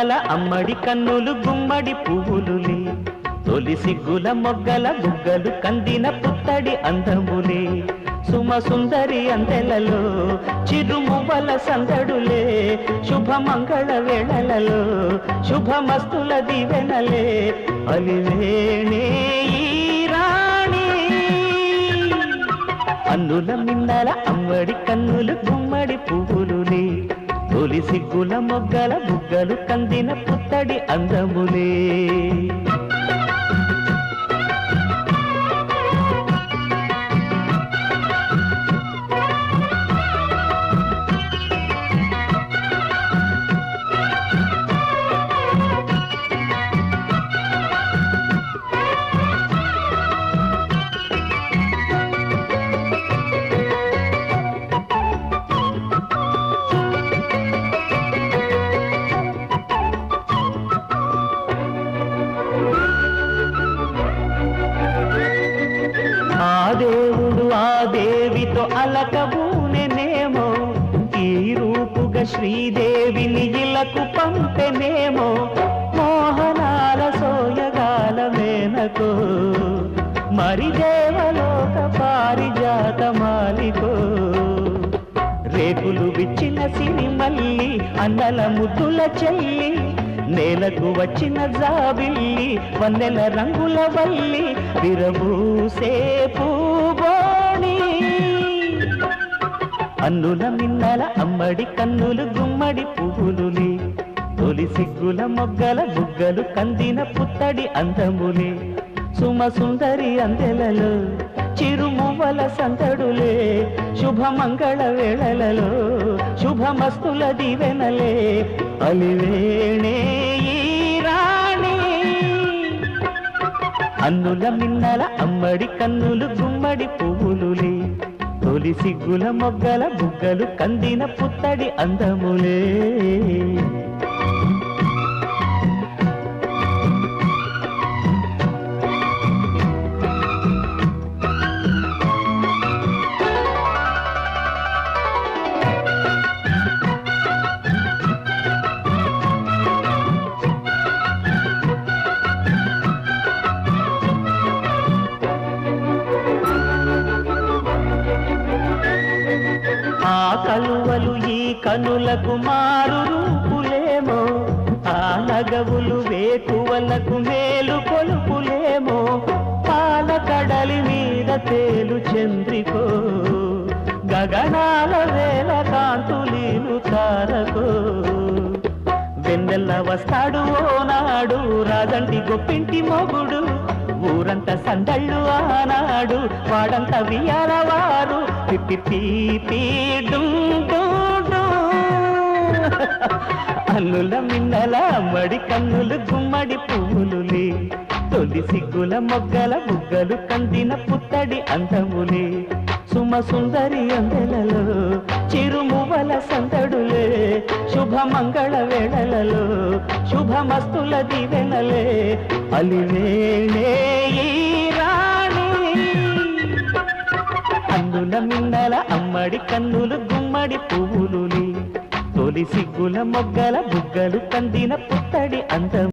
మిన్నల అమ్మడి కన్నులు గుమ్మడి పువ్వులులే తొలి సిగ్గుల మొగ్గల బుగ్గలు కందిన పుత్తడి అందములే సుమ సుందరి అందెలలో చిరుమువ్వల సందడులే శుభమంగళ వేళలలో శుభమస్తుల దీవెనలే అలివేణే ఈ రాణి అన్నుల మిన్నల అమ్మడి కన్నులు గుమ్మడి పువ్వులులే తొలి సిగ్గుల మొగ్గల బుగ్గలు కందిన పుత్తడి అందములే దేవుడు ఆ దేవితో అలకబూనెనేమో ఈ రూపుగా శ్రీదేవిని ఇలకు పంపెనేమో మోహనాల సోయగాల మేనకో మరి దేవలోక పారిజాత మాలికో రేకులు విచ్చిన సిరిమల్లి అన్నల ముద్దుల చెల్లి నేలకు వచ్చిన జాబిల్లి వన్నెల రంగుల వల్లి విరబూసే పూబోణి అన్నుల మిన్నల అమ్మడి కన్నులు గుమ్మడి పువ్వులులే తొలి సిగ్గుల మొగ్గల బుగ్గలు కందిన పుత్తడి అందములే సుమ సుందరి అందెలలో చిరుమువ్వల సందడులే శుభమంగళ వేళలలో శుభమస్తుల దీవెనలే అలివేణే ఈ రాణి అన్నుల మిన్నల అమ్మడి కన్నులు గుమ్మడి పువ్వులులే తొలి సిగ్గుల మొగ్గల బుగ్గలు కందిన పుత్తడి అందములే కలువలు ఈ కనులకు మారు రూపులేమో ఆ నగవులు వేకువలకు మేలు కొలుపులేమో పాల కడలి మీద తేలు చంద్రికో గగనాల వేల కాంతులీలు తారకో వెన్నెల్ల వస్తాడు ఓనాడు రాజంటి గొప్పింటి మొగుడు ఊరంతా సందళ్ళు ఆనాడు వాడంతా వియాలవారు అన్నుల మిన్నల అమ్మడి కన్నులు గుమ్మడి పువ్వులులే తొలి సిగ్గుల మొగ్గల బుగ్గలు కందిన పుత్తడి అందములే సుమ సుందరి అందెలలో చిరుమువ్వల సందడులే శుభమంగళ వేళలలో శుభమస్తుల దీవెనలే అలివేణే ఈ రాణి అన్నుల మిన్నల అమ్మడి కన్నులు గుమ్మడి పువ్వులులే తొలి సిగ్గుల మొగ్గల బుగ్గలు కందిన పుత్తడి అందం